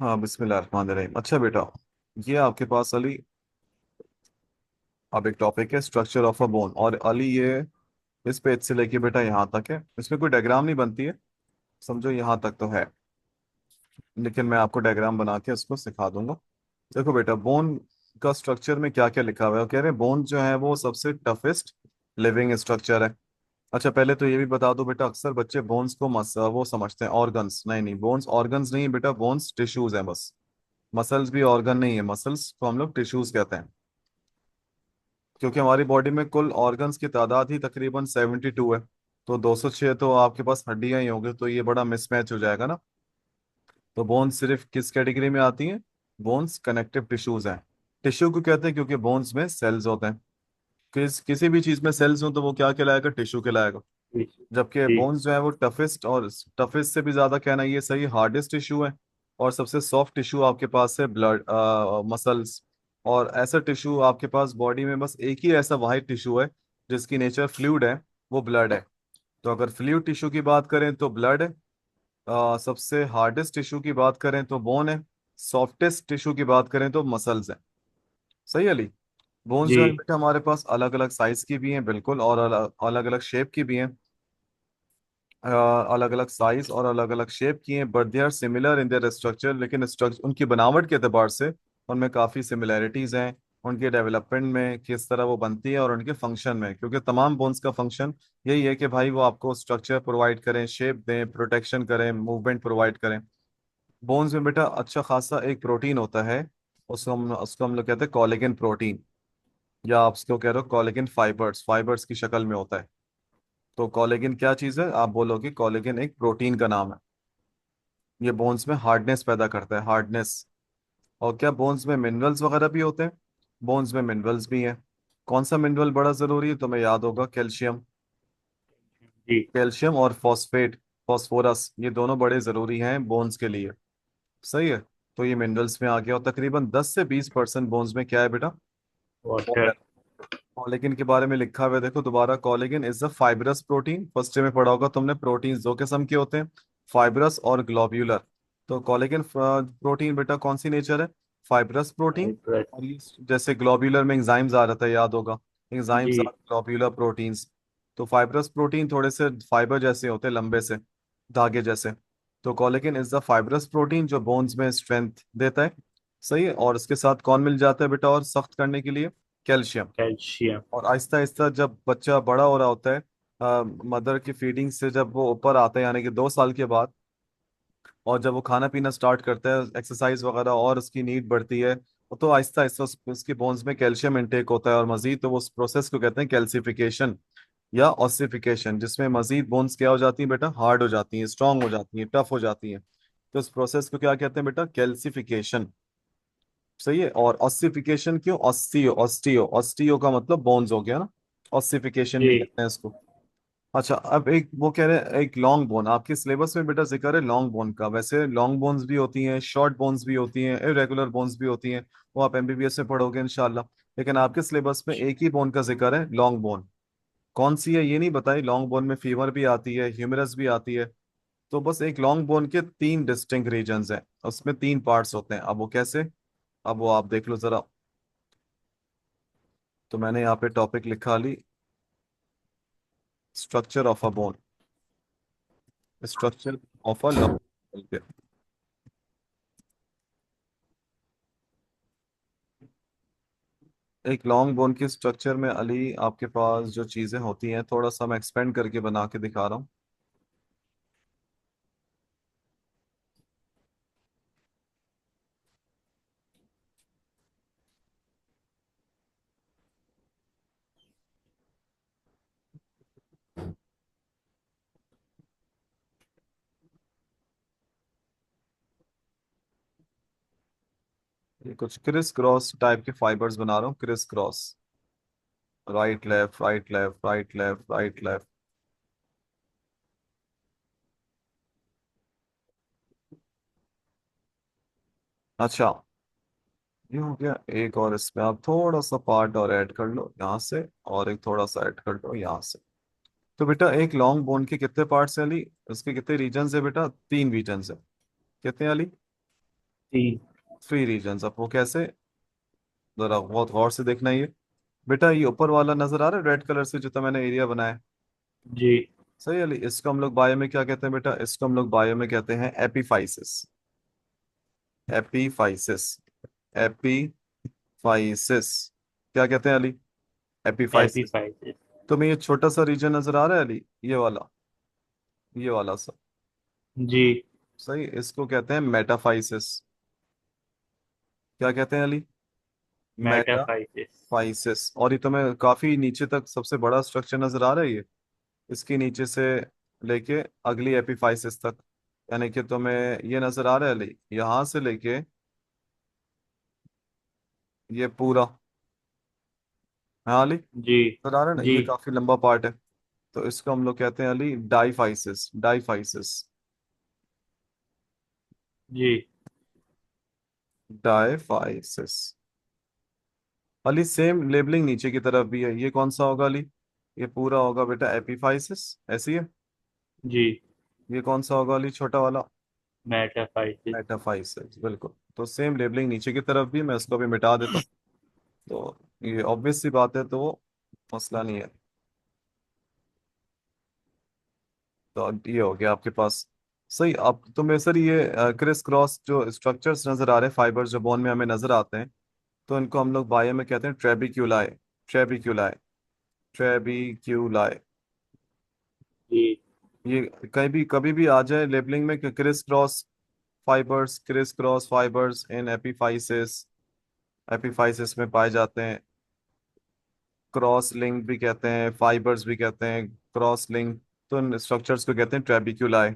हाँ, बिस्मिल्लाहिर्रहमानिर्रहीम। अच्छा बेटा, ये आपके पास अली अब एक टॉपिक है स्ट्रक्चर ऑफ अ बोन। और अली ये इस पेज से लेके बेटा यहाँ तक है। इसमें कोई डायग्राम नहीं बनती है, समझो यहाँ तक तो है, लेकिन मैं आपको डायग्राम बना के उसको सिखा दूंगा। देखो बेटा, बोन का स्ट्रक्चर में क्या क्या लिखा हुआ है। वो कह रहे हैं बोन जो है वो सबसे टफेस्ट लिविंग स्ट्रक्चर है। अच्छा, पहले तो ये भी बता दो बेटा, अक्सर बच्चे बोन्स को वो समझते हैं ऑर्गन्स। नहीं नहीं, बोन्स ऑर्गन्स नहीं है बेटा, बोन्स टिश्यूज है बस। मसल्स भी ऑर्गन नहीं है, मसल्स को हम लोग टिश्यूज कहते हैं। क्योंकि हमारी बॉडी में कुल ऑर्गन्स की तादाद ही तकरीबन 72 है। तो 206 तो आपके पास हड्डियां ही होंगी, तो ये बड़ा मिसमैच हो जाएगा ना। तो बोन्स सिर्फ किस कैटेगरी में आती हैं? बोन्स कनेक्टिव टिश्यूज हैं। टिश्यू को कहते हैं क्योंकि बोन्स में सेल्स होते हैं। किसी भी चीज में सेल्स हो तो वो क्या कहलाएगा? टिश्यू कहलाएगा। जी। जबकि जी। बोन्स जो है वो टफेस्ट, और टफेस्ट से भी ज्यादा कहना ये सही, हार्डेस्ट टिश्यू है। और सबसे सॉफ्ट टिश्यू आपके पास है ब्लड, मसल्स। और ऐसा टिश्यू आपके पास बॉडी में बस एक ही ऐसा वाहिद टिश्यू है जिसकी नेचर फ्लूइड है, वो ब्लड है। तो अगर फ्लूइड टिश्यू की बात करें तो ब्लड है। सबसे हार्डेस्ट टिश्यू की बात करें तो बोन है। सॉफ्टेस्ट टिश्यू की बात करें तो मसल्स है। सही है अली? बोन्स जी। जो है बेटा हमारे पास अलग अलग साइज की भी हैं बिल्कुल, और अलग अलग शेप की भी हैं। अलग अलग साइज और अलग अलग शेप की हैं, but they are similar in their structure. लेकिन स्ट्रक्चर उनकी बनावट के एतबार से उनमें काफ़ी सिमिलैरिटीज हैं। उनके डेवलपमेंट में किस तरह वो बनती है और उनके फंक्शन में, क्योंकि तमाम बोन्स का फंक्शन यही है कि भाई वो आपको स्ट्रक्चर प्रोवाइड करें, शेप दें, प्रोटेक्शन करें, मूवमेंट प्रोवाइड करें। बोन्स में बेटा अच्छा खासा एक प्रोटीन होता है, उसको हम लोग कहते हैं कोलेजन प्रोटीन, या आप उसको कह रहे हो कोलेजन फाइबर्स, फाइबर्स की शक्ल में होता है। तो कोलेजन क्या चीज़ है? आप बोलोगे कोलेजन एक प्रोटीन का नाम है। ये बोन्स में हार्डनेस पैदा करता है, हार्डनेस। और क्या बोन्स में मिनरल्स वगैरह भी होते हैं? बोन्स में मिनरल्स भी हैं। कौन सा मिनरल बड़ा ज़रूरी है तुम्हें याद होगा? कैल्शियम। जी। कैल्शियम और फॉस्फेट, फॉस्फोरस, ये दोनों बड़े ज़रूरी हैं बोन्स के लिए। सही है। तो ये मिनरल्स में आ गया, और तकरीबन 10 से 20% बोन्स में क्या है बेटा? वाटर। कॉलेजन के बारे में लिखा हुआ है, देखो दोबारा, collagen is a fibrous protein. First में पढ़ा होगा तुमने, प्रोटीन दो किस्म के होते हैं, फाइब्रस और ग्लोब्यूलर। तो कॉलेजन प्रोटीन बेटा कौन सी नेचर है? Fibrous protein. साइप्रस। और ये जैसे ग्लोब्यूलर में एंजाइम्स आ रहा था, याद होगा, enzymes R G. Globular proteins. तो फाइब्रस प्रोटीन थोड़े से फाइबर जैसे होते हैं, लंबे से धागे जैसे। तो collagen is the fibrous protein जो बोन्स में स्ट्रेंथ देता है। सही है। और इसके साथ कौन मिल जाता है बेटा और सख्त करने के लिए? कैल्शियम। कैल्शियम। और आहिस्ता आहिस्ता जब बच्चा बड़ा हो रहा होता है, मदर की फीडिंग से जब वो ऊपर आता है, यानी कि 2 साल के बाद, और जब वो खाना पीना स्टार्ट करता है, एक्सरसाइज वगैरह, और उसकी नीड बढ़ती है, तो आहिस्ता आहिस्ता उसकी बोन्स में कैल्शियम इनटेक होता है। और मजीद तो वो उस प्रोसेस को कहते हैं कैल्सिफिकेशन या ऑसिफिकेशन, जिसमें मजीद बोन्स क्या हो जाती हैं बेटा? हार्ड हो जाती हैं, स्ट्रांग हो जाती हैं, टफ हो जाती हैं। तो इस प्रोसेस को क्या कहते हैं बेटा? कैल्सिफिकेशन। सही है। और ऑसिफिकेशन क्यों? ऑस्टियो, ऑस्टियो, ऑस्टियो का मतलब बोन्स हो गया ना। ऑसिफिकेशन भी जी। कहते हैं इसको। अच्छा, अब एक वो कह रहे हैं एक लॉन्ग बोन, आपके सिलेबस में बेटा जिक्र है लॉन्ग बोन का। वैसे लॉन्ग बोन्स भी होती हैं, शॉर्ट बोन्स भी होती हैं, इरेगुलर बोन्स भी होती हैं। वो आप एमबीबीएस में पढ़ोगे इंशाल्लाह। लेकिन आपके सिलेबस में एक ही बोन का जिक्र है, लॉन्ग बोन। कौन सी है ये नहीं बताई। लॉन्ग बोन में फीमर भी आती है, ह्यूमरस भी आती है। तो बस एक लॉन्ग बोन के 3 डिस्टिंक्ट रीजन्स हैं, उसमें 3 पार्ट्स होते हैं। अब वो कैसे? अब वो आप देख लो जरा। तो मैंने यहाँ पे टॉपिक लिखा ली, structure of a bone, structure of a lump. एक लॉन्ग बोन के स्ट्रक्चर में अली आपके पास जो चीजें होती हैं, थोड़ा सा मैं एक्सपेंड करके बना के दिखा रहा हूँ। ये कुछ क्रिस क्रॉस टाइप के फाइबर्स बना रहा हूँ, criss cross, right left, right left, right left, right left. अच्छा, ये हो गया एक। और इसमें आप थोड़ा सा पार्ट और ऐड कर लो यहाँ से, और एक थोड़ा सा ऐड कर लो यहाँ से। तो बेटा एक लॉन्ग बोन के कितने पार्ट्स हैं अली? उसके कितने रीजन है बेटा? 3 रीजन है। कितने अली? तीन। 3 रीजन्स। अब वो कैसे? जरा बहुत गौर से देखना ये। बेटा ये ऊपर वाला नजर आ रहा है रेड कलर से, जो तो मैंने एरिया बनाया है। जी। सही अली, इसको हम लोग बायो में क्या कहते हैं बेटा? इसको हम लोग बायो में कहते हैं एपीफाइसिस। एपीफाइसिस। एपीफाइसिस। क्या कहते हैं अली? एपीफाइसिस। एपिफाइसिस। तुम्हें ये छोटा सा रीजन नजर आ रहा है अली, ये वाला, ये वाला सा। जी। सही, इसको कहते हैं मेटाफाइसिस। क्या कहते हैं अली? मेटाफाइसिस। मेटाफाइसिस। और ये तुम्हें काफी नीचे तक सबसे बड़ा स्ट्रक्चर नजर आ रहा है ये, इसके नीचे से लेके अगली एपीफाइसिस तक। यानी कि तुम्हें ये नजर आ रहा है अली, यहाँ से लेके ये पूरा। हाँ अली, जी। नजर आ रहा है ना, जी। ये काफी लंबा पार्ट है। तो इसको हम लोग कहते हैं अली डाईफाइसिस। डाईफाइसिस। जी। डाईफाइसिस। अली सेम लेबलिंग नीचे की तरफ भी है, ये कौन सा होगा अली? ये पूरा होगा बेटा एपीफाइसिस, ऐसी है। जी। ये कौन सा होगा अली, छोटा वाला? मेटाफाइसिस। मेटाफाइसिस, बिल्कुल। तो सेम लेबलिंग नीचे की तरफ भी, मैं इसको भी मिटा देता हूँ। तो ये ऑब्वियस सी बात है, तो वो मसला नहीं है। तो अब ये हो गया आपके पास। सही। अब तुम्हें सर ये क्रिस क्रॉस जो स्ट्रक्चर्स नजर आ रहे हैं, फाइबर्स जो बोन में हमें नजर आते हैं, तो इनको हम लोग बायो में कहते हैं ट्रेबिक्यूलाई। ट्रेबिक्यूलाई। ट्रेबिक्यूलाई। जी। ये कहीं भी कभी भी आ जाए लेबलिंग में कि criss cross fibres, criss cross fibres in epiphysis, epiphysis में पाए जाते हैं। क्रॉस लिंक भी कहते हैं, फाइबर्स भी कहते हैं, क्रॉस लिंक। तो इन स्ट्रक्चर्स को कहते हैं ट्रेबिक्यूलाई।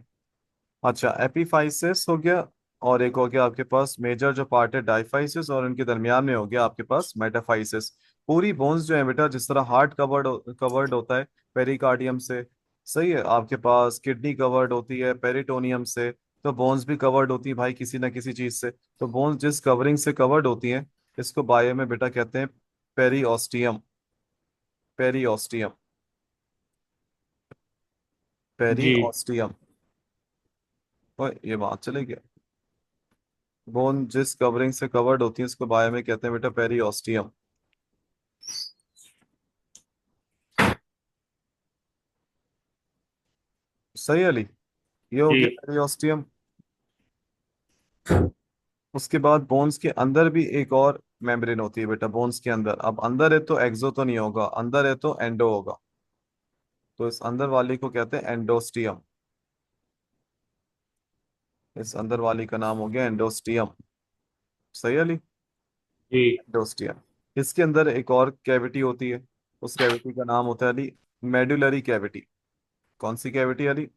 अच्छा, एपीफाइसिस हो गया। और एक हो गया आपके पास मेजर जो पार्ट है डाइफाइसिस, और इनके दरमियान में हो गया आपके पास मेटाफाइसिस। पूरी बोन्स जो है बेटा, जिस तरह हार्ट कवर्ड होता है पेरिकार्डियम से, सही है, आपके पास किडनी कवर्ड होती है पेरिटोनियम से, तो बोन्स भी कवर्ड होती है भाई किसी ना किसी चीज से। तो बोन्स जिस कवरिंग से कवर्ड होती हैं, इसको बायो में बेटा कहते हैं पेरियोस्टियम। पेरियोस्टियम। जी। पेरियोस्टियम। ओए ये बात चले गया। बोन जिस कवरिंग से कवर्ड होती है, इसको बायो में कहते हैं बेटा पेरियोस्टियम। सही है अली, ये हो जी। गया पेरियोस्टियम। उसके बाद बोन्स के अंदर भी एक और मेम्ब्रेन होती है बेटा बोन्स के अंदर। अब अंदर है तो एक्सो तो नहीं होगा, अंदर है तो एंडो होगा। तो इस अंदर वाली को कहते हैं एंडोस्टियम। इस अंदर वाली का नाम हो गया एंडोस्टियम। सही है अली, जी। एंडोस्टियम। इसके अंदर एक और कैविटी होती है, उस कैविटी का नाम होता है अली मेडुलरी कैविटी। कौन सी cavity Ali?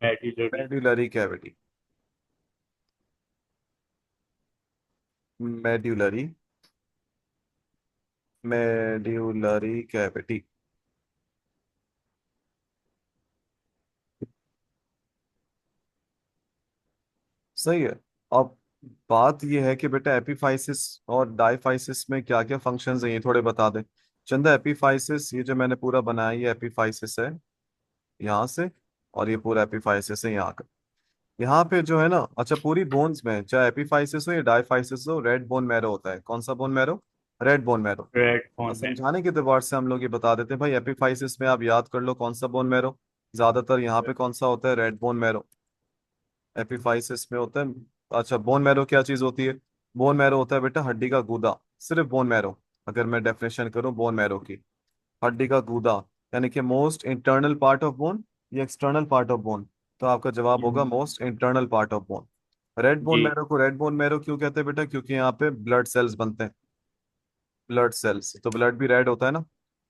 Medullary. Medullary cavity. Medullary. Medullary cavity. सही है। अब बात यह है कि बेटा एपीफाइसिस और डाईफाइसिस में क्या क्या फंक्शंस हैं, ये थोड़े बता दे चंदा। एपीफाइसिस, ये जो मैंने पूरा बनाया, ये एपीफाइसिस है यहाँ से, और ये पूरा एपीफाइसिस है यहाँ का। यहाँ पे जो है ना, अच्छा पूरी बोन्स में चाहे एपीफाइसिस हो या डाईफाइसिस हो, रेड बोन मैरो होता है। कौन सा bone marrow? Red bone marrow. Red और फोन में। समझाने के तौर से हम लोग ये बता देते हैं भाई, एपीफाइसिस में आप याद कर लो कौन सा बोन मैरो ज्यादातर यहाँ पे कौन सा होता है, रेड बोन मैरो एपीफाइसिस में होता है। अच्छा, बोन मैरो क्या चीज होती है? बोन मैरो होता है बेटा हड्डी का गूदा, सिर्फ बोन मैरो। अगर मैं डेफिनेशन करूं बोन मैरो की, हड्डी का गूदा, यानी कि most internal part of bone या एक्सटर्नल पार्ट ऑफ बोन। तो आपका जवाब होगा most internal part of bone. Red bone जी। मैरो को रेड बोन मैरो क्यों कहते हैं बेटा? क्योंकि यहाँ पे ब्लड सेल्स बनते हैं। ब्लड सेल्स, तो ब्लड भी रेड होता है ना,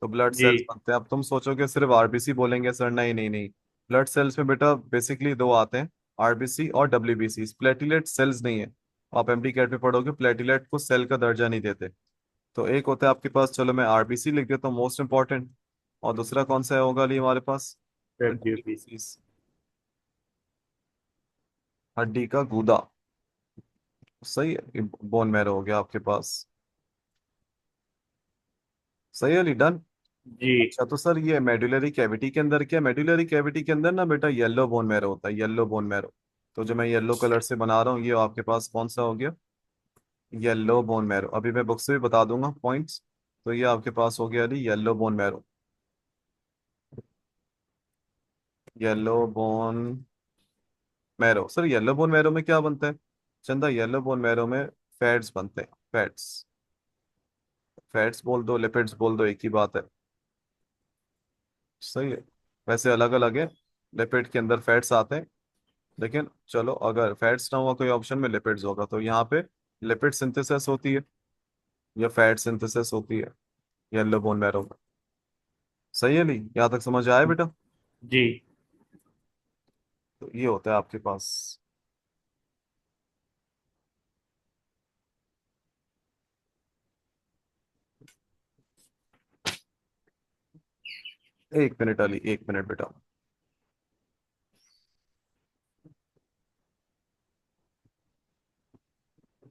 तो ब्लड जी। सेल्स बनते हैं। अब तुम सोचोगे सिर्फ आरबीसी बोलेंगे सर, नहीं नहीं नहीं। ब्लड सेल्स में बेटा बेसिकली दो आते हैं, आरबीसी और डब्ल्यूबीसी। प्लेटिलेट सेल्स नहीं है। आप एमडी कैट में पढ़ोगे, प्लेटिलेट को सेल का दर्जा नहीं देते। तो एक होता है आपके पास, चलो मैं आरबीसी लिख देता हूँ मोस्ट इंपॉर्टेंट, और दूसरा कौन सा होगा अली हमारे पास? डब्ल्यूबी। डब्ल्यूबीसी, हड्डी का गूदा। सही है, बोन मैरो हो गया आपके पास। सही है अली, डन। जी। अच्छा तो सर ये मेडुलरी कैविटी के अंदर क्या? मेडुलरी कैविटी के अंदर ना बेटा येलो बोन मैरो होता है, येलो बोन मैरो। तो जो मैं येलो कलर से बना रहा हूँ ये आपके पास कौन सा हो गया? Yellow bone marrow. अभी मैं बुक से भी बता दूंगा पॉइंट्स। तो ये आपके पास हो गया Ali yellow bone marrow. Yellow bone marrow. Sir yellow bone marrow में क्या बनता है? चंदा, येलो बोन मैरो में फैट्स बनते हैं, फैट्स। फैट्स बोल दो, लिपिड्स बोल दो, एक ही बात है। सही है। वैसे अलग अलग है। लिपिड के अंदर फैट्स आते हैं, लेकिन चलो अगर फैट्स ना हुआ कोई ऑप्शन में लिपिड्स होगा, तो यहाँ पे लिपिड सिंथेसिस होती है या फैट सिंथेसिस होती है येलो बोन मैरो में। सही है ली, यहाँ तक समझ आया बेटा? जी तो ये होता है आपके पास। एक मिनट अली, एक मिनट बेटा।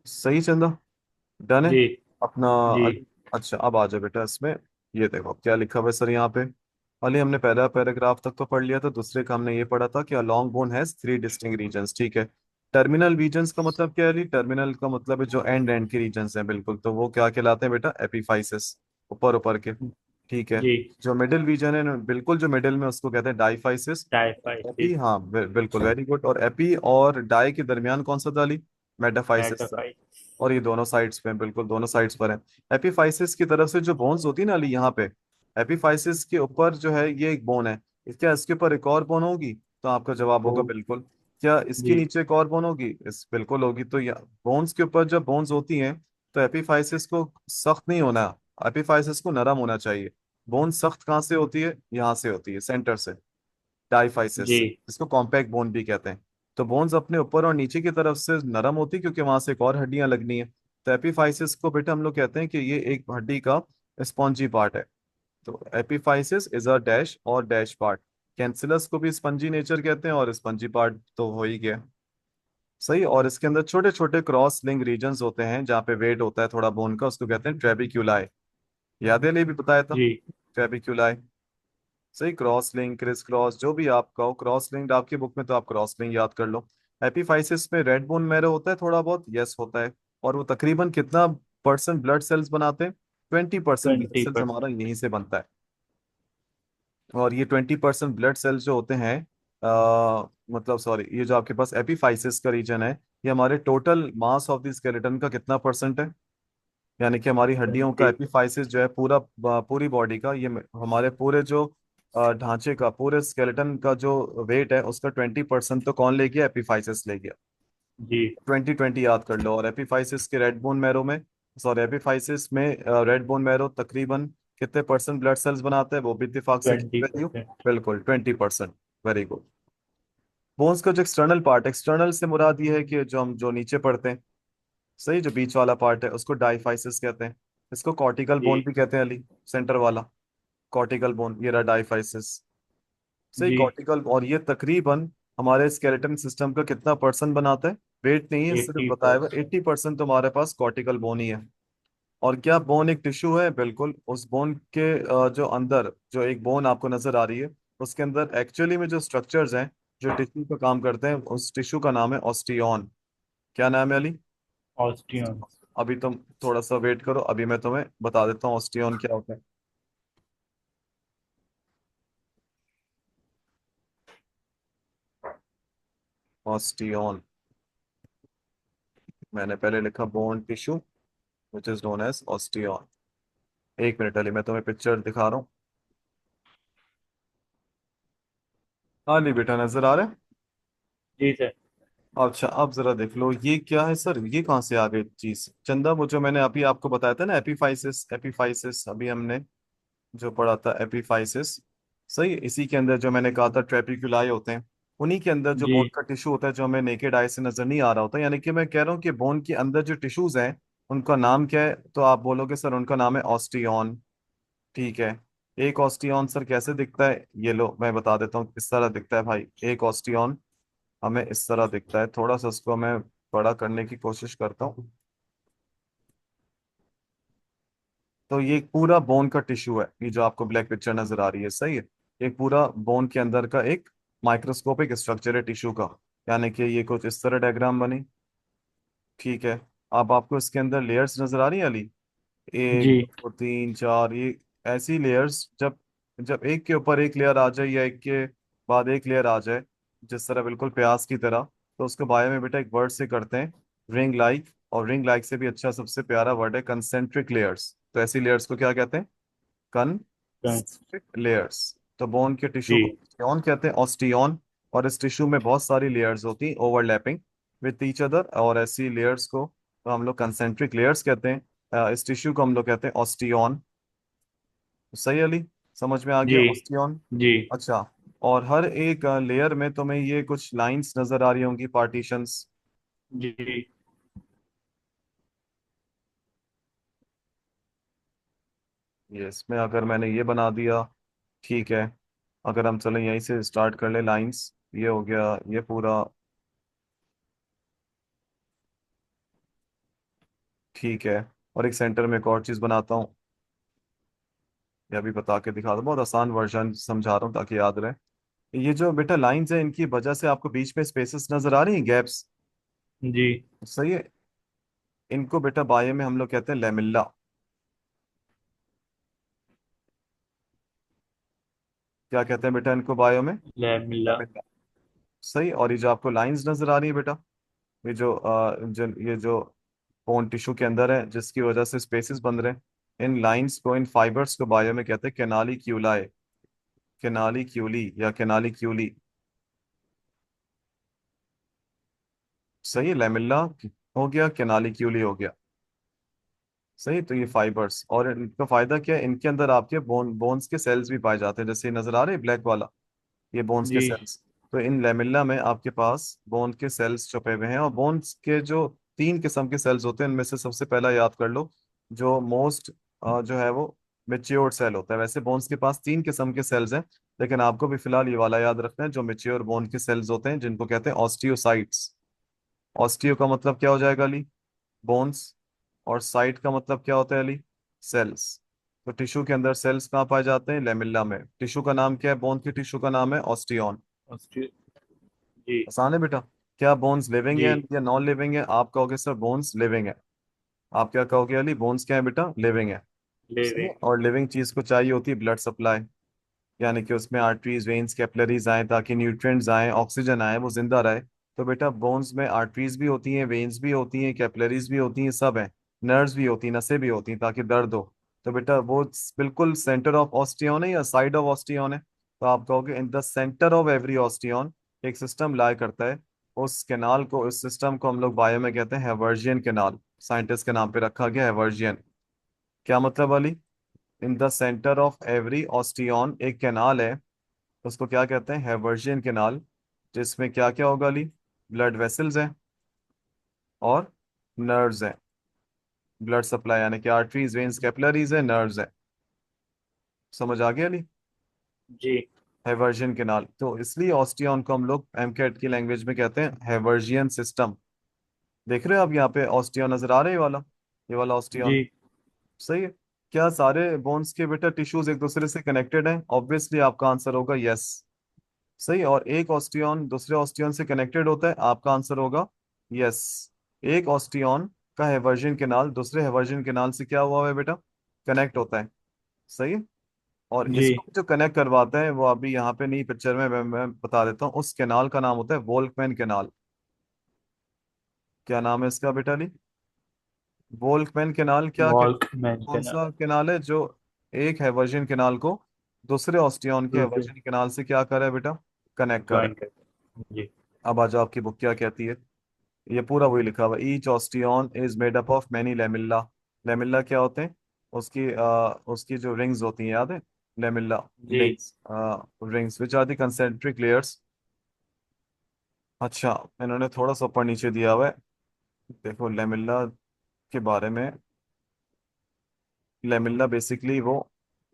सही चंदा, डन है जी अपना। जी अच्छा अब आ जाओ बेटा इसमें। ये देखो क्या लिखा हुआ है सर यहाँ पे। अली हमने पहला पैराग्राफ तक तो पढ़ लिया था, दूसरे का हमने ये पढ़ा था कि long bone has three distinct regions, ठीक है। टर्मिनल रीजन्स का मतलब क्या है अली? टर्मिनल का मतलब है जो एंड एंड के रीजन्स हैं, बिल्कुल, तो वो क्या कहलाते हैं बेटा? एपिफाइसिस, ऊपर ऊपर के। ठीक है। जी। जो मिडिल रीजन है ना, बिल्कुल जो मिडिल में, उसको कहते हैं डाईफाइसिस। AP, diaphysis. हाँ बिल्कुल, वेरी गुड। और एपी और डाई के दरमियान कौन सा था अली? मेटाफाइसिस था। मेटाफाइसिस। और ये दोनों साइड्स पे हैं, बिल्कुल दोनों साइड्स पर है। एपिफाइसिस की तरफ से जो बोन्स होती है ना अली यहाँ पे, एपिफाइसिस के ऊपर जो है ये एक बोन है। क्या इसके ऊपर एक और बोन होगी? तो आपका जवाब ओ। होगा बिल्कुल। क्या इसके जी नीचे एक और बोन होगी? इस बिल्कुल होगी। तो बोन्स के ऊपर जब बोन्स होती हैं, तो एपिफाइसिस को सख्त नहीं होना, एपिफाइसिस को नरम होना चाहिए। बोन सख्त कहाँ से होती है? यहाँ से होती है, सेंटर से, डाईफाइसिस जी से, जिसको कॉम्पैक्ट बोन भी कहते हैं। तो बोन्स अपने ऊपर और नीचे की तरफ से नरम होती है, क्योंकि वहां से एक और हड्डियां लगनी है। तो एपिफाइसिस को बेटा हम लोग कहते हैं कि ये एक हड्डी का स्पॉन्जी पार्ट है। तो एपिफाइसिस इज अ डैश और डैश पार्ट। कैंसिलस को भी स्पंजी नेचर कहते हैं, और स्पंजी पार्ट तो हो ही गया। सही। और इसके अंदर छोटे छोटे क्रॉस लिंक रीजन्स होते हैं, जहाँ पे वेट होता है थोड़ा बोन का, उसको कहते हैं ट्रेबिक्यूलाई। याद है, ले भी बताया था, जी ट्रेबिक्यूलाई। सही। क्रॉस लिंक, क्रिस क्रॉस, जो भी आप कहो, क्रॉस लिंक आपकी बुक में तो आप क्रॉस लिंक याद कर लो। एपिफाइसिस में रेड बोन मैरो होता है थोड़ा बहुत, यस होता है। और वो तकरीबन कितना परसेंट ब्लड सेल्स बनाते हैं? 20% ब्लड सेल्स 20%। हमारा यहीं से बनता है। और ये 20% ब्लड सेल्स जो होते हैं, मतलब सॉरी, ये जो आपके पास एपिफाइसिस का रीजन है, ये हमारे total mass of the skeleton का कितना परसेंट है? यानी कि हमारी हड्डियों का 20। एपिफाइसिस जो है पूरा, पूरी बॉडी का, ये हमारे पूरे जो ढांचे का, पूरे स्केलेटन का जो वेट है, उसका 20% तो कौन ले गया? एपिफाइसिस ले गया। जी 20-20 याद कर लो। और एपिफाइसिस के रेड बोन मैरो में, सॉरी, एपिफाइसिस में रेड बोन मैरो तकरीबन कितने परसेंट ब्लड सेल्स बनाता है? वो भी इत्तेफाक से ट्वेंटी वैल्यू, परसेंट बिल्कुल 20%। Very good. बोन्स का जो एक्सटर्नल पार्ट, एक्सटर्नल से मुराद ये है कि जो हम जो नीचे पढ़ते हैं, सही, जो बीच वाला पार्ट है, उसको डाईफाइसिस कहते हैं। इसको कॉर्टिकल जी बोन भी कहते हैं अली, सेंटर वाला। कॉर्टिकल बोन, ये रहा डाईफाइसिस। सही, जी। कॉर्टिकल। और ये तकरीबन हमारे स्केलेटन सिस्टम का कितना परसेंट बनाता है? वेट नहीं है, सिर्फ एट्टी बताया हुआ परसेंट 80% तो हमारे पास कॉर्टिकल बोन ही है। और क्या बोन एक टिश्यू है? बिल्कुल। उस बोन के जो अंदर जो एक बोन आपको नजर आ रही है, उसके अंदर एक्चुअली में जो स्ट्रक्चर्स हैं, जो टिश्यू का काम करते हैं, उस टिश्यू का नाम है ऑस्टियन। क्या नाम है अली? ऑस्टियंस। अभी तुम थोड़ा सा वेट करो, अभी मैं तुम्हें बता देता हूँ ऑस्टियन क्या होता है। ऑस्टियन, मैंने पहले लिखा bone tissue, which is known as osteon. एक मिनट अली, मैं तुम्हें पिक्चर दिखा रहा हूँ। हाँ नहीं बेटा, नजर आ रहा है। जी सर। अच्छा अब जरा देख लो, ये क्या है सर? ये कहाँ से आ गई चीज चंदा? वो जो मैंने अभी आपको बताया था ना, एपिफाइसिस, एपिफाइसिस अभी हमने जो पढ़ा था, एपिफाइसिस। सही। इसी के अंदर जो मैंने कहा था ट्रेपिकुलाई होते हैं, उन्हीं के अंदर जो जी बोन का टिश्यू होता है, जो हमें नेकेड आई से नजर नहीं आ रहा होता। यानी कि मैं कह रहा हूँ कि बोन के अंदर जो टिश्यूज हैं, उनका नाम क्या है? तो आप बोलोगे सर उनका नाम है ऑस्टियन। ठीक है। एक ऑस्टियन सर कैसे दिखता है? ये लो मैं बता देता हूँ किस तरह दिखता है भाई। एक ऑस्टियन हमें इस तरह दिखता है, थोड़ा सा इसको मैं बड़ा करने की कोशिश करता हूँ। तो ये एक पूरा बोन का टिश्यू है, ये जो आपको ब्लैक पिक्चर नजर आ रही है, सही है। एक पूरा बोन के अंदर का एक माइक्रोस्कोपिक स्ट्रक्चर है टिश्यू का। यानी कि ये कुछ इस तरह डायग्राम बनी। ठीक है। अब आपको इसके अंदर लेयर्स नजर आ रही है अली? एक जी दो तीन चार, ये ऐसी लेयर्स, जब जब एक के ऊपर एक लेयर आ जाए या एक के बाद एक लेयर आ जाए, जिस तरह बिल्कुल प्याज की तरह, तो उसको बायो में बेटा एक वर्ड से करते हैं, रिंग लाइक। और रिंग लाइक से भी अच्छा सबसे प्यारा वर्ड है कंसेंट्रिक लेयर्स। तो ऐसी लेयर्स को क्या कहते हैं? कं- कंसेंट्रिक लेयर्स। तो बोन के टिश्यू को जी ऑस्टियन कहते हैं, ऑस्टियन। और इस टिश्यू में बहुत सारी लेयर्स होती हैं ओवरलैपिंग विथ ईच अदर, और ऐसी लेयर्स को तो हम लोग कंसेंट्रिक लेयर्स कहते हैं। इस टिश्यू को हम लोग कहते हैं ऑस्टियन। सही अली? समझ में आ गया जी ऑस्टियन? जी अच्छा। और हर एक लेयर में तुम्हें ये कुछ लाइंस नजर आ रही होंगी, पार्टीशंस। जी ये इसमें अगर मैंने ये बना दिया, ठीक है। अगर हम चलें यहीं से स्टार्ट कर ले लाइंस, ये हो गया ये पूरा। ठीक है। और एक सेंटर में एक और चीज बनाता हूँ, ये भी बता के दिखा दो, बहुत आसान वर्जन समझा रहा हूँ ताकि याद रहे। ये जो बेटा लाइंस है, इनकी वजह से आपको बीच में स्पेसेस नजर आ रही हैं, गैप्स। जी सही है। इनको बेटा बायो में हम लोग कहते हैं लेमिल्ला। क्या कहते हैं बेटा इनको बायो में? लैब मिला। लेमिल्ला। सही। और ये जो आपको लाइंस नजर आ रही है बेटा, ये जो बोन टिश्यू के अंदर है, जिसकी वजह से स्पेसेस बन रहे हैं, इन लाइंस को, इन फाइबर्स को बायो में कहते हैं केनाली क्यूलाए। केनाली क्यूली या केनाली क्यूली। सही। लेमिल्ला हो गया, केनाली क्यूली हो गया। सही। तो ये फाइबर्स, और इनका फायदा क्या है, इनके अंदर आपके बोन्स के सेल्स भी पाए जाते हैं, जैसे ये नजर आ रहे हैं ब्लैक वाला, ये बोन्स के जी सेल्स। तो इन लेमिल्ला में आपके पास बोन के सेल्स छुपे हुए हैं। और बोन्स के जो तीन किस्म के सेल्स होते हैं, इनमें से सबसे पहला याद कर लो, जो मोस्ट जो है वो मेच्योर सेल होता है। वैसे बोन्स के पास तीन किस्म के सेल्स हैं, लेकिन आपको भी फिलहाल ये वाला याद रखना है, जो मेच्योर बोन के सेल्स होते हैं, जिनको कहते हैं ऑस्टियोसाइट्स। ऑस्टियो का मतलब क्या हो जाएगा अली? बोन्स। और साइट का मतलब क्या होता है अली? सेल्स। तो टिश्यू के अंदर सेल्स कहाँ पाए जाते हैं? लेमिल्ला में। टिश्यू का नाम क्या है? बोन के टिश्यू का नाम है ऑस्टियन। ऑस्ट्री जी आसान है बेटा। क्या बोन्स लिविंग जी है या नॉन लिविंग है? आप कहोगे सर बोन्स लिविंग है। आप क्या कहोगे अली? बोन्स क्या है बेटा? लिविंग है। सही है। लिविंग और लिविंग चीज को चाहिए होती है ब्लड सप्लाई, यानी कि उसमें आर्टरीज, वेन्स, कैपिलरीज आए, ताकि न्यूट्रिएंट्स आए, ऑक्सीजन आए, वो जिंदा रहे। तो बेटा बोन्स में आर्टरीज भी होती हैं, वेन्स भी होती हैं, कैपिलरीज भी होती हैं, सब हैं। नर्व्स भी होती हैं, नसें भी होती हैं, ताकि दर्द हो। तो बेटा वो बिल्कुल सेंटर ऑफ ऑस्टियन है या साइड ऑफ ऑस्टियन है? तो आप कहोगे in the centre of every osteon एक सिस्टम लाया करता है। उस कैनाल को, उस सिस्टम को हम लोग बायो में कहते हैं हैवर्जियन कैनाल। साइंटिस्ट के नाम पे रखा गया हैवर्जियन। क्या मतलब वाली? In the centre of every osteon एक कैनाल है, उसको क्या कहते हैं? Haversian canal. जिसमें क्या क्या होगा अली? ब्लड वेसल्स हैं और नर्व्स हैं। ब्लड सप्लाई यानी कि आर्टरीज, वेन्स, कैपिलरीज है, नर्व्स है। समझ आ गया अली? जी हैवर्जियन कैनाल। तो इसलिए ऑस्टियन को हम लोग एमकेट की लैंग्वेज में कहते हैं हैवर्जियन सिस्टम। देख रहे हो आप यहाँ पे ऑस्टियन नजर आ रहे हैं, ये वाला, ये वाला जी ऑस्टियन। सही है। क्या सारे बोन्स के बेटा टिश्यूज एक दूसरे से कनेक्टेड हैं? ऑब्वियसली आपका आंसर होगा यस। सही। और एक ऑस्टियन दूसरे ऑस्टियन से कनेक्टेड होता है? आपका आंसर होगा यस। एक ऑस्टियन का हैवर्जन केनाल दूसरे हैवर्जन केनाल से क्या हुआ है बेटा? कनेक्ट होता है। सही है। और जी इसको जो कनेक्ट करवाता है, वो अभी यहाँ पे नहीं, पिक्चर में मैं बता देता हूँ। उस केनाल का नाम होता है वोल्कमैन केनाल। क्या नाम है इसका बेटा अली? Volkman canal. क्या वॉल्कमैन कौन कैनाल। सा केनाल है जो एक हैवर्जन केनाल को दूसरे ऑस्टियन के दूसरे हैवर्जन केनाल से क्या करे बेटा? कनेक्ट करे। ज्वाइन करते हैं। जी अब आ जाओ, आपकी बुक क्या कहती है? ये पूरा वही लिखा हुआ, each osteon is made up of many lamella. Lamella क्या होते हैं? उसकी जो रिंग्स होती हैं, याद है? लेमिल्ला जी links, rings which are the concentric layers. अच्छा। इन्होंने थोड़ा सा ऊपर नीचे दिया हुआ है, देखो लेमिल्ला के बारे में। लेमिल्ला बेसिकली वो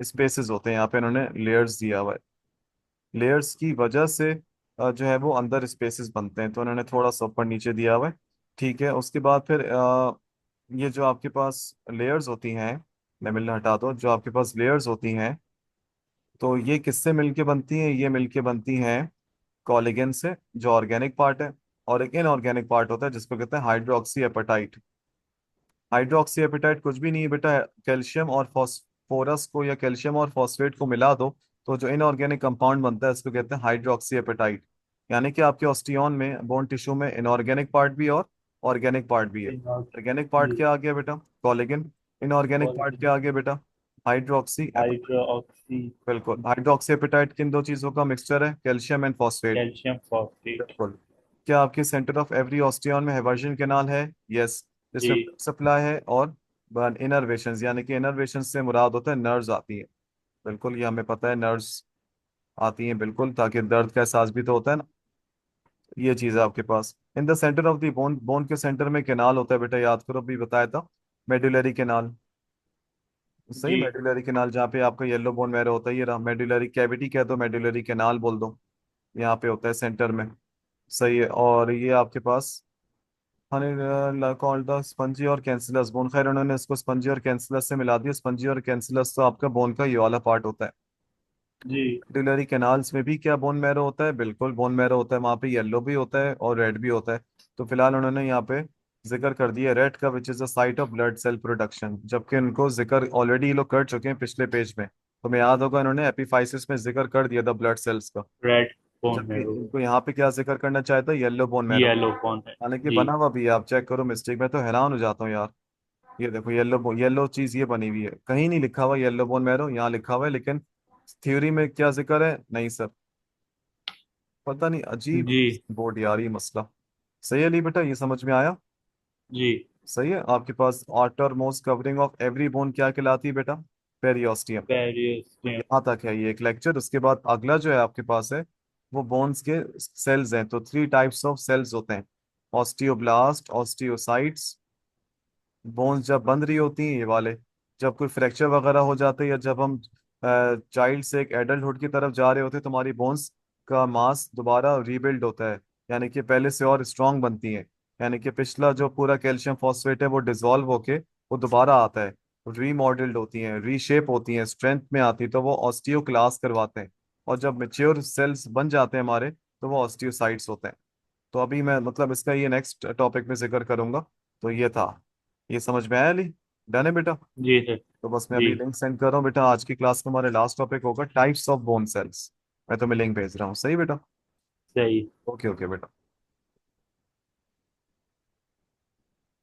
स्पेसेस होते हैं, यहाँ पे इन्होंने लेयर्स दिया हुआ है। लेयर्स की वजह से जो है वो अंदर स्पेसेस बनते हैं, तो उन्होंने थोड़ा सा ऊपर नीचे दिया हुआ है। ठीक है। उसके बाद फिर ये जो आपके पास लेयर्स होती हैं, लेमिल्ला हटा दो, जो आपके पास लेयर्स होती हैं, तो ये किससे मिलके बनती हैं? ये मिलके बनती हैं कोलेजन से, जो ऑर्गेनिक पार्ट है। और एक इनऑर्गेनिक पार्ट होता है जिसको कहते हैं हाइड्रोक्सी एपेटाइट। हाइड्रोक्सी एपेटाइट कुछ भी नहीं है बेटा, कैल्शियम और फॉस्फोरस को या कैल्शियम और फॉस्फेट को मिला दो तो जो इनऑर्गेनिक कंपाउंड बनता है उसको कहते हैं हाइड्रोक्सी एपेटाइट। यानी कि आपके ऑस्टियन में, बोन टिश्यू में इनऑर्गेनिक पार्ट भी है और ऑर्गेनिक पार्ट भी है। ऑर्गेनिक पार्ट जी। क्या आ गया बेटा? कोलेजन। Inorganic part collagen. क्या आ गया बेटा? Hydroxy apatite. Hydro oxy. बिल्कुल, हाइड्रोक्सी एपेटाइट किन दो चीजों का मिक्सचर है? Calcium and phosphate. Calcium phosphate. बिल्कुल। क्या आपके सेंटर ऑफ एवरी ऑस्टियन में हैवर्जन कैनाल है? यस। जी। जिसमें सप्लाई है और इनर्वेशंस, यानी कि इनर्वेशंस से मुराद होता है नर्व्स आती है। बिल्कुल, ये हमें पता है, नर्व्स आती हैं बिल्कुल, ताकि दर्द का एहसास भी तो होता है ना। ये चीज है आपके पास। In the centre of the bone, bone के सेंटर में कैनाल होता है बेटा, याद करो, भी बताया था, मेडुलरी कैनाल। सही, जी। मेडुलरी कैनाल, जहाँ पे आपका येलो बोन मैरो होता है, ये रहा मेडुलरी कैविटी, कह दो मेडुलरी कैनाल बोल दो, यहाँ पे होता है सेंटर में। सही है। और ये आपके पास कॉल्ड द स्पंजी और कैंसिलस बोन, खैर उन्होंने इसको स्पंजी और कैंसिलस से मिला दिया। स्पंजी और कैंसिलस तो आपका बोन का ये वाला पार्ट होता है। जी। मेडुलरी कैनाल्स में भी क्या बोन मैरो होता है? बिल्कुल बोन मैरो होता है, वहाँ पे येलो भी होता है और रेड भी होता है। तो फिलहाल उन्होंने यहाँ पे जिक्र कर दिया रेड का, which is the site of blood cell production, जबकि उनको जिक्र ऑलरेडी ये लोग कर चुके हैं पिछले पेज में। तो मैं याद होगा, इन्होंने एपिफाइसिस में जिक्र कर दिया था ब्लड सेल्स का। रेड बोन जबकि मेरो। इनको यहाँ पे क्या जिक्र करना चाहता है? Yellow bone marrow. Yellow bone है। हालांकि जी। बना हुआ भी है, आप चेक करो मिस्टेक, में तो हैरान हो जाता हूँ यार। ये देखो, येलो चीज ये बनी हुई है, कहीं नहीं लिखा हुआ येलो बोन मैरो, यहाँ लिखा हुआ है, लेकिन थ्योरी में क्या जिक्र है? नहीं सर। पता नहीं, अजीब जी। बोर्ड यार, ये मसला। सही है ली बेटा, ये समझ में आया? जी। सही है। आपके पास outermost covering of every bone क्या कहलाती है बेटा? पेरियोस्टियम। तो पेरियोस्टियम। यहाँ तक है ये एक लेक्चर। उसके बाद अगला जो है आपके पास है, वो बोन्स के सेल्स हैं। तो 3 टाइप्स ऑफ सेल्स होते हैं, ऑस्टियोब्लास्ट, ऑस्टियोसाइट्स। बोन्स जब बंध रही होती हैं ये वाले, जब कोई फ्रैक्चर वगैरह हो जाता है, या जब हम चाइल्ड से एक एडल्टहुड की तरफ जा रहे होते हैं, तो हमारी बोन्स का मास दोबारा रीबिल्ड होता है, यानी कि पहले से और स्ट्रांग बनती हैं। यानी कि पिछला जो पूरा कैल्शियम फॉस्फेट है वो डिसॉल्व होके वो दोबारा आता है, रीमॉडल्ड होती हैं, रीशेप होती हैं, स्ट्रेंथ में आती है, तो वो ऑस्टियोक्लास्ट करवाते हैं। और जब मेच्योर सेल्स बन जाते हैं हमारे, तो वो ऑस्टियोसाइट्स होते हैं। तो अभी मैं मतलब इसका ये नेक्स्ट टॉपिक में जिक्र करूंगा। तो ये था, ये समझ में आया ली? डन है बेटा? जी सर। तो बस मैं जी। अभी लिंक सेंड कर रहा हूँ बेटा। आज की क्लास में हमारे लास्ट टॉपिक होगा टाइप्स ऑफ बोन सेल्स। मैं तुम्हें लिंक भेज रहा हूँ, सही बेटा? सही। ओके ओके बेटा।